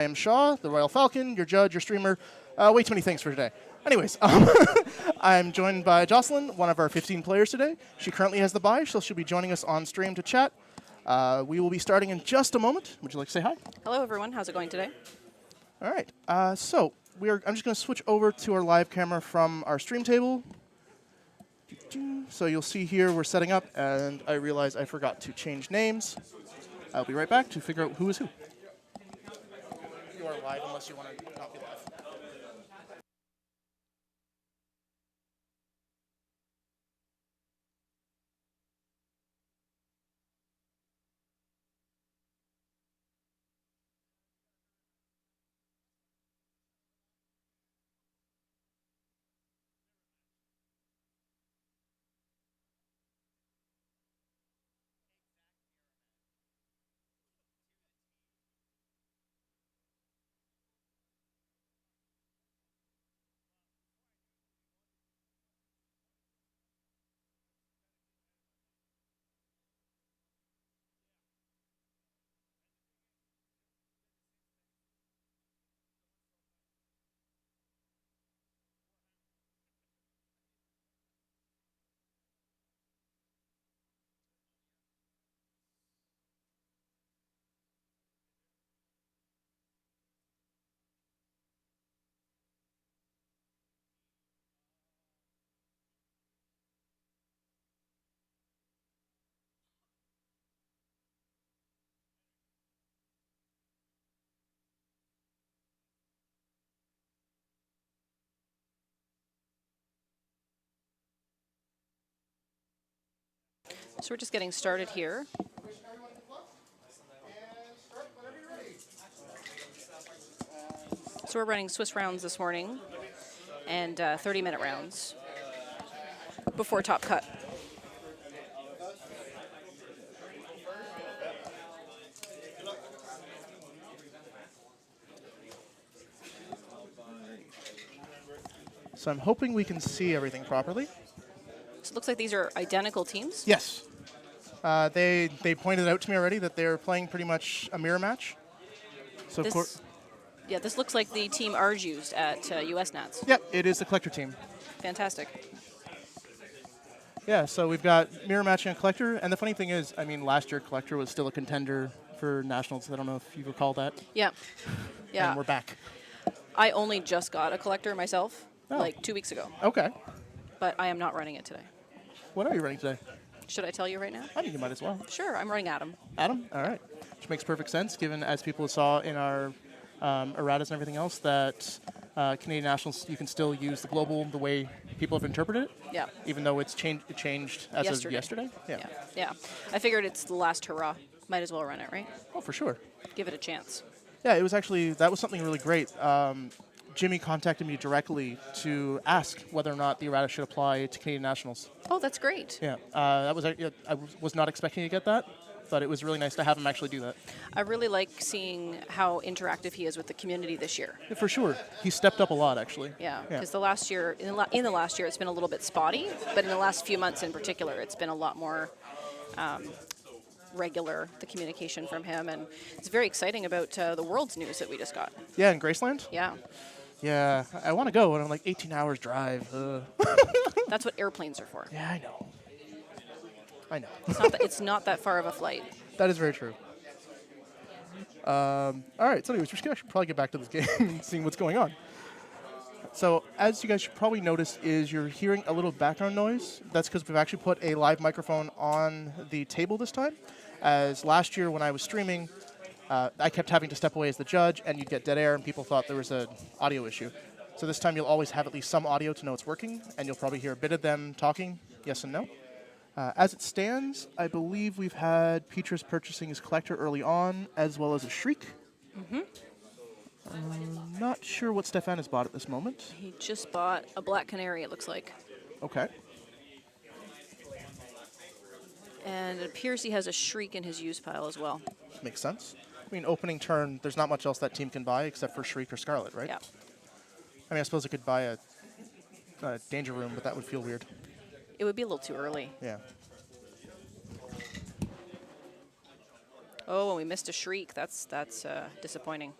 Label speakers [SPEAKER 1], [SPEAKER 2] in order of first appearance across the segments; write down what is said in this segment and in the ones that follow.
[SPEAKER 1] I am Shaw, the Royal Falcon, your judge, your streamer. Way too many things for today. Anyways, I'm joined by Jocelyn, one of our 15 players today. She currently has the bye, so she'll be joining us on stream to chat. We will be starting in just a moment. Would you like to say hi?
[SPEAKER 2] Hello, everyone. How's it going today?
[SPEAKER 1] All right. I'm just going to switch over to our live camera from our stream table. So you'll see here we're setting up, and I realize I forgot to change names. I'll be right back to figure out who is who. You are live unless you want to not be live.
[SPEAKER 2] So we're just getting started here. So we're running Swiss rounds this morning and 30-minute rounds before top cut.
[SPEAKER 1] So I'm hoping we can see everything properly.
[SPEAKER 2] So it looks like these are identical teams.
[SPEAKER 1] Yes. They pointed out to me already that they're playing pretty much a mirror match. So of course.
[SPEAKER 2] Yeah, this looks like the team ours used at US Nats.
[SPEAKER 1] Yep, it is the collector team.
[SPEAKER 2] Fantastic.
[SPEAKER 1] Yeah, so we've got mirror matching a collector, and the funny thing is, I mean, last year collector was still a contender for nationals. I don't know if you recall that.
[SPEAKER 2] Yeah. Yeah.
[SPEAKER 1] And we're back.
[SPEAKER 2] I only just got a collector myself, like 2 weeks ago.
[SPEAKER 1] Okay.
[SPEAKER 2] But I am not running it today.
[SPEAKER 1] What are you running today?
[SPEAKER 2] Should I tell you right now?
[SPEAKER 1] I think you might as well.
[SPEAKER 2] Sure, I'm running Adam.
[SPEAKER 1] Adam? All right. Which makes perfect sense, given, as people saw in our erratas and everything else, that Canadian Nationals, you can still use the global the way people have interpreted it.
[SPEAKER 2] Yeah.
[SPEAKER 1] Even though it changed as of yesterday. Yeah.
[SPEAKER 2] Yeah. I figured it's the last hurrah. Might as well run it, right?
[SPEAKER 1] Oh, for sure.
[SPEAKER 2] Give it a chance.
[SPEAKER 1] Yeah, it was actually, that was something really great. Jimmy contacted me directly to ask whether or not the errata should apply to Canadian Nationals.
[SPEAKER 2] Oh, that's great.
[SPEAKER 1] Yeah, I was not expecting to get that, but it was really nice to have him actually do that.
[SPEAKER 2] I really like seeing how interactive he is with the community this year.
[SPEAKER 1] Yeah, for sure. He stepped up a lot, actually.
[SPEAKER 2] Yeah, because the last year, in the last year, it's been a little bit spotty, but in the last few months in particular, it's been a lot more regular, the communication from him, and it's very exciting about the World's news that we just got.
[SPEAKER 1] Yeah, in Graceland?
[SPEAKER 2] Yeah.
[SPEAKER 1] Yeah, I want to go, and I'm like 18 hours drive.
[SPEAKER 2] That's what airplanes are for.
[SPEAKER 1] Yeah, I know. I know.
[SPEAKER 2] It's not that far of a flight.
[SPEAKER 1] That is very true. All right, so anyways, we should probably get back to this game and seeing what's going on. So as you guys should probably notice is you're hearing a little background noise. That's because we've actually put a live microphone on the table this time. As last year when I was streaming, I kept having to step away as the judge, and you'd get dead air, and people thought there was an audio issue. So this time you'll always have at least some audio to know it's working, and you'll probably hear a bit of them talking, yes and no. As it stands, I believe we've had Petrus purchasing his collector early on, as well as a Shriek.
[SPEAKER 2] Mm-hmm.
[SPEAKER 1] Not sure what Stephane has bought at this moment.
[SPEAKER 2] He just bought a Black Canary, it looks like.
[SPEAKER 1] Okay.
[SPEAKER 2] And it appears he has a Shriek in his use pile as well.
[SPEAKER 1] Makes sense. I mean, opening turn, there's not much else that team can buy except for Shriek or Scarlet, right?
[SPEAKER 2] Yeah.
[SPEAKER 1] I mean, I suppose it could buy a Danger Room, but that would feel weird.
[SPEAKER 2] It would be a little too early.
[SPEAKER 1] Yeah.
[SPEAKER 2] Oh, and we missed a Shriek. That's disappointing.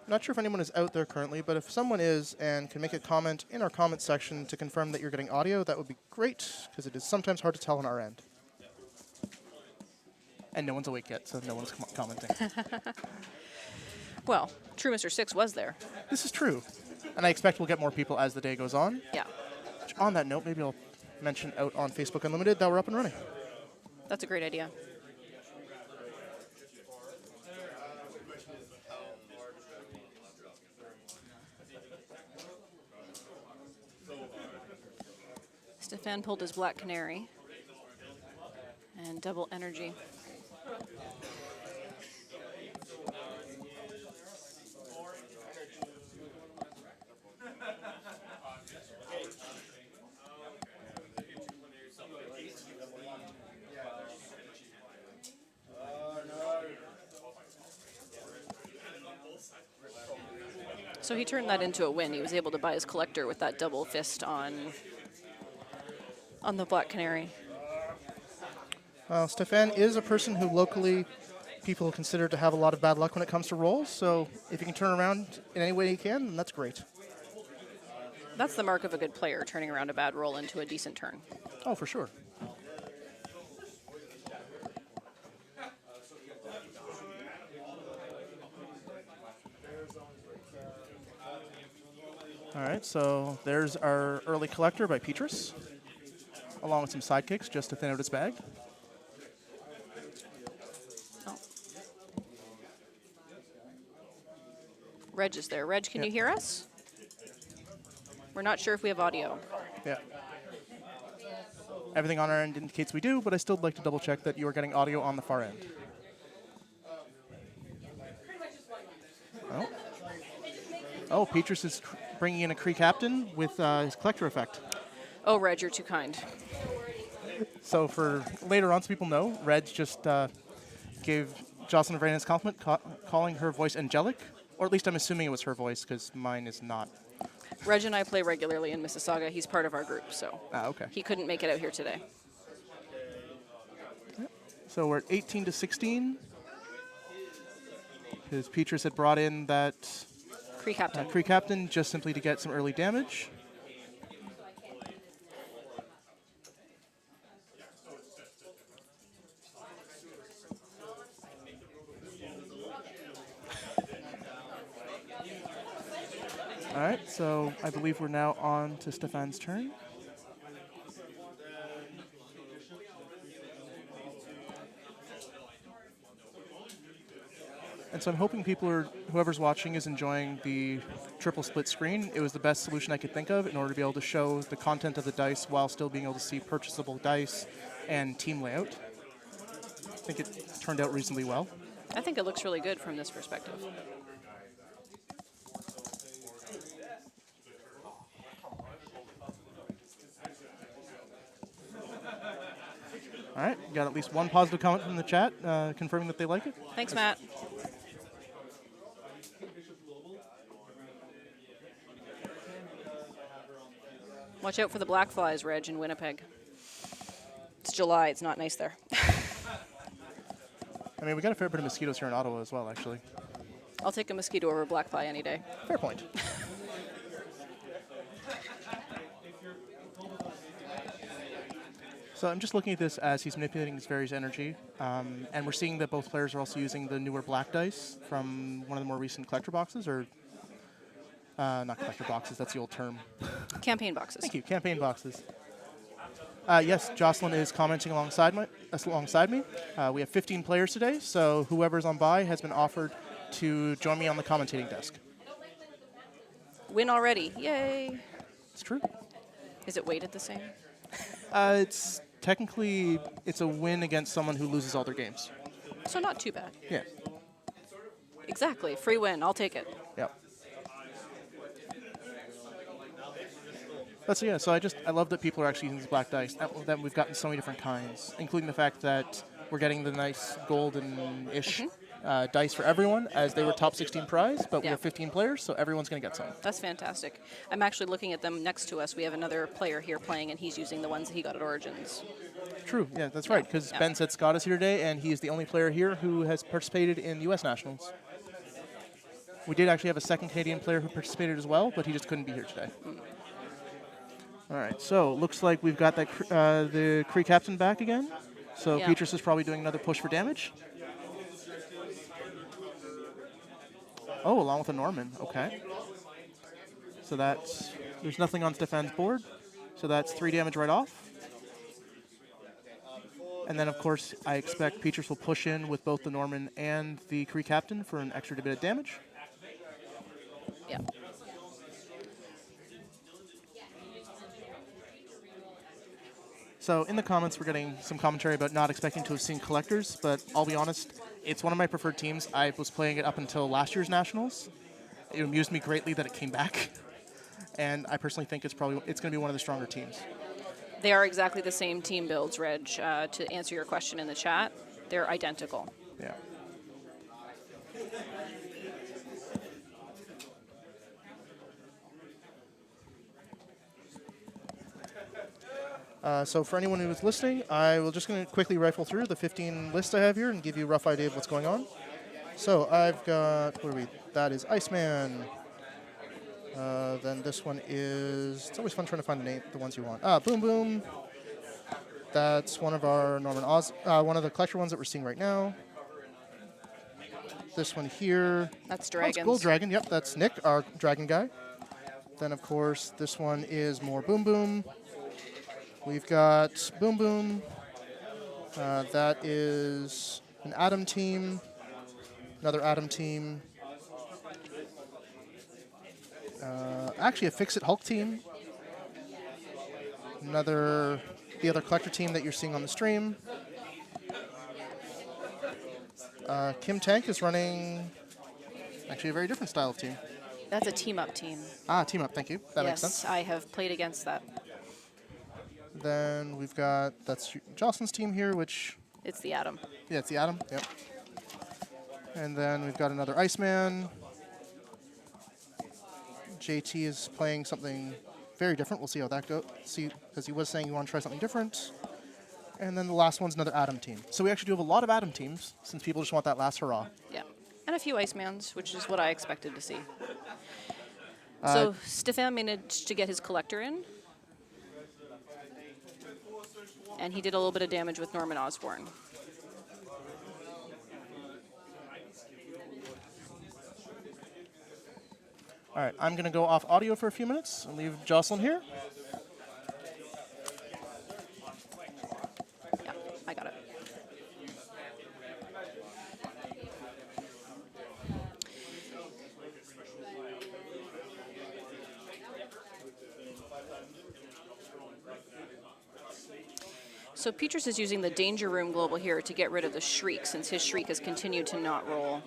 [SPEAKER 1] Not sure if anyone is out there currently, but if someone is and can make a comment in our comment section to confirm that you're getting audio, that would be great, because it is sometimes hard to tell on our end. And no one's awake yet, so no one's commenting.
[SPEAKER 2] Well, True Mr. 6 was there.
[SPEAKER 1] This is true. And I expect we'll get more people as the day goes on.
[SPEAKER 2] Yeah.
[SPEAKER 1] Which, on that note, maybe I'll mention out on Facebook Unlimited that we're up and running.
[SPEAKER 2] That's a great idea. Stephane pulled his Black Canary and double energy. So he turned that into a win. He was able to buy his collector with that double fist on the Black Canary.
[SPEAKER 1] Well, Stephane is a person who locally people consider to have a lot of bad luck when it comes to rolls, so if you can turn around in any way you can, then that's great.
[SPEAKER 2] That's the mark of a good player, turning around a bad roll into a decent turn.
[SPEAKER 1] Oh, for sure. All right, so there's our early collector by Petrus, along with some sidekicks just to thin out his bag.
[SPEAKER 2] Oh. Reg is there. Reg, can you hear us? We're not sure if we have audio.
[SPEAKER 1] Yeah. Everything on our end indicates we do, but I still would like to double check that you are getting audio on the far end. Oh. Oh, Petrus is bringing in a Kree captain with his collector effect.
[SPEAKER 2] Oh, Reg, you're too kind.
[SPEAKER 1] So for later on, so people know, Reg just gave Jocelyn a very nice compliment, calling her voice angelic, or at least I'm assuming it was her voice, because mine is not.
[SPEAKER 2] Reg and I play regularly in Mississauga. He's part of our group, so
[SPEAKER 1] Okay.
[SPEAKER 2] he couldn't make it out here today.
[SPEAKER 1] Yep. So we're at 18 to 16, because Petrus had brought in that
[SPEAKER 2] Kree captain.
[SPEAKER 1] Kree captain just simply to get some early damage. All right, so I believe we're now on to Stephane's turn. And so I'm hoping whoever's watching is enjoying the triple split screen. It was the best solution I could think of in order to be able to show the content of the dice while still being able to see purchasable dice and team layout. I think it turned out reasonably well.
[SPEAKER 2] I think it looks really good from this perspective.
[SPEAKER 1] All right, got at least one positive comment from the chat confirming that they like it.
[SPEAKER 2] Thanks, Matt. Watch out for the black flies, Reg, in Winnipeg. It's July. It's not nice there.
[SPEAKER 1] I mean, we got a fair bit of mosquitoes here in Ottawa as well, actually.
[SPEAKER 2] I'll take a mosquito over a black fly any day.
[SPEAKER 1] Fair point. So I'm just looking at this as he's manipulating his various energy, and we're seeing that both players are also using the newer black dice from one of the more recent collector boxes, or not collector boxes, that's the old term.
[SPEAKER 2] Campaign boxes.
[SPEAKER 1] Thank you, campaign boxes. Yes, Jocelyn is commenting alongside me. We have 15 players today, so whoever's on by has been offered to join me on the commentating desk.
[SPEAKER 2] Win already. Yay.
[SPEAKER 1] It's true.
[SPEAKER 2] Is it weighted the same?
[SPEAKER 1] It's technically, it's a win against someone who loses all their games.
[SPEAKER 2] So not too bad.
[SPEAKER 1] Yeah.
[SPEAKER 2] Exactly. Free win. I'll take it.
[SPEAKER 1] Yep. But so yeah, so I love that people are actually using these black dice. That we've gotten so many different kinds, including the fact that we're getting the nice golden-ish dice for everyone, as they were top 16 prize, but we have 15 players, so everyone's going to get some.
[SPEAKER 2] That's fantastic. I'm actually looking at them next to us. We have another player here playing, and he's using the ones that he got at Origins.
[SPEAKER 1] True, yeah, that's right, because Ben said Scott is here today, and he is the only player here who has participated in U.S. Nationals. We did actually have a second Canadian player who participated as well, but he just couldn't be here today. All right, so looks like we've got that the Cree captain back again. So
[SPEAKER 2] Yeah.
[SPEAKER 1] Petrus is probably doing another push for damage. Oh, along with a Norman. Okay. So there's nothing on Stephane's board. So that's 3 damage right off. And then, of course, I expect Petrus will push in with both the Norman and the Cree captain for an extra bit of damage.
[SPEAKER 2] Yeah.
[SPEAKER 1] So in the comments, we're getting some commentary about not expecting to have seen collectors, but I'll be honest, it's one of my preferred teams. I was playing it up until last year's Nationals. It amused me greatly that it came back, and I personally think it's going to be one of the stronger teams.
[SPEAKER 2] They are exactly the same team builds, Reg. To answer your question in the chat, they're identical.
[SPEAKER 1] Yeah. So for anyone who is listening, I will just going to quickly rifle through the 15 lists I have here and give you a rough idea of what's going on. So I've got, what are we? That is Iceman. Then this one is, it's always fun trying to find the ones you want. Boom Boom. That's one of our Norman Oz, one of the collector ones that we're seeing right now. This one here.
[SPEAKER 2] That's Dragons.
[SPEAKER 1] Gold Dragon, yep, that's Nick, our dragon guy. Then, of course, this one is more Boom Boom. We've got Boom Boom. That is an Atom team. Another Atom team. Actually, a Fix-It Hulk team. The other collector team that you're seeing on the stream. Kim Tank is running actually a very different style of team.
[SPEAKER 2] That's a team-up team.
[SPEAKER 1] Team up, thank you. That makes sense.
[SPEAKER 2] Yes, I have played against that.
[SPEAKER 1] Then we've got, that's Jocelyn's team here, which...
[SPEAKER 2] It's the Atom.
[SPEAKER 1] Yeah, it's the Atom, yep. And then we've got another Iceman. JT is playing something very different. We'll see how that goes. See, because he was saying he wanted to try something different. And then the last one's another Atom team. So we actually do have a lot of Atom teams, since people just want that last hurrah.
[SPEAKER 2] Yeah. And a few Icemans, which is what I expected to see. So Stephane managed to get his collector in. And he did a little bit of damage with Norman Osborn.
[SPEAKER 1] All right, I'm going to go off audio for a few minutes and leave Jocelyn here.
[SPEAKER 2] Yeah, I got it. So Petrus is using the Danger Room Global here to get rid of the Shriek, since his Shriek has continued to not roll.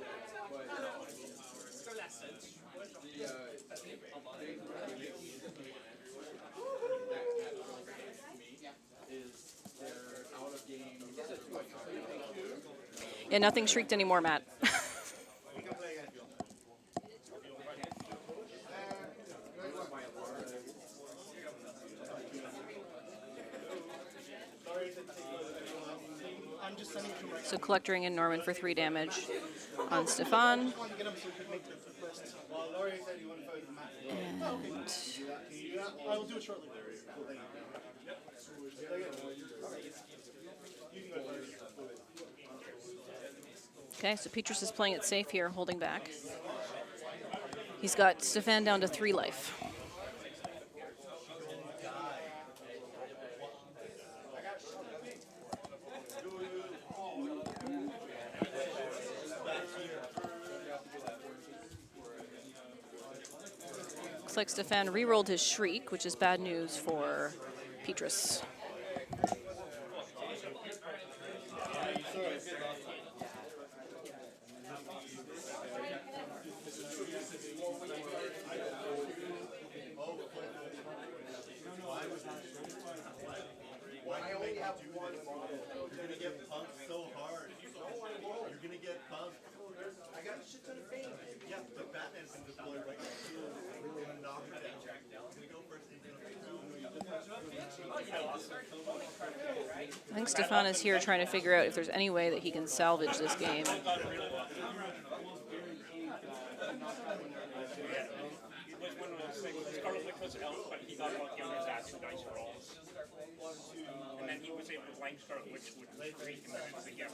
[SPEAKER 2] Yeah, nothing shrieked anymore, Matt. So collectoring in Norman for 3 damage on Stephane. And
[SPEAKER 1] I will do it shortly.
[SPEAKER 2] okay, so Petrus is playing it safe here, holding back. He's got Stephane down to 3 life. Looks like Stephane re-rolled his Shriek, which is bad news for Petrus. I think Stephane is here trying to figure out if there's any way that he can salvage this game.
[SPEAKER 3] It was one of those things. Scarlet Witch was out, but he got lucky on his acid dice rolls. And then he was able to blank Scarlet Witch with 3 conditions to get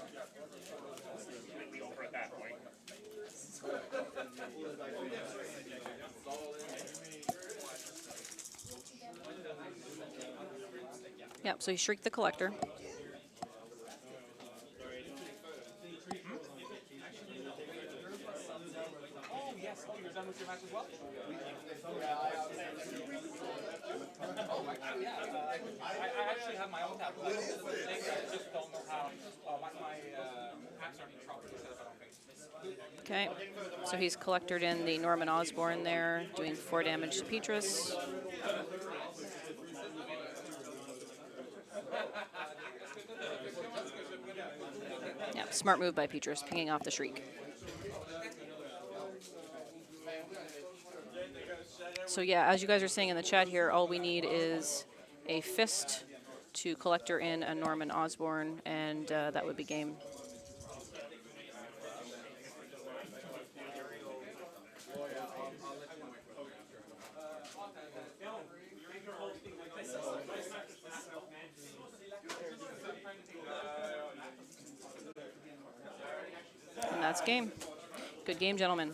[SPEAKER 3] completely over at that point.
[SPEAKER 2] Yep, so he shrieked the collector.
[SPEAKER 3] Oh, yes. Oh, you're done with your match as well? I actually have my own tablet. I just don't know how. My hacks aren't in trouble,
[SPEAKER 2] Okay, so he's collectored in the Norman Osborn there, doing 4 damage to Petrus. Yeah, smart move by Petrus, pinging off the shriek. So yeah, as you guys are saying in the chat here, all we need is a fist to collector in a Norman Osborn, and that would be game. And that's game. Good game, gentlemen.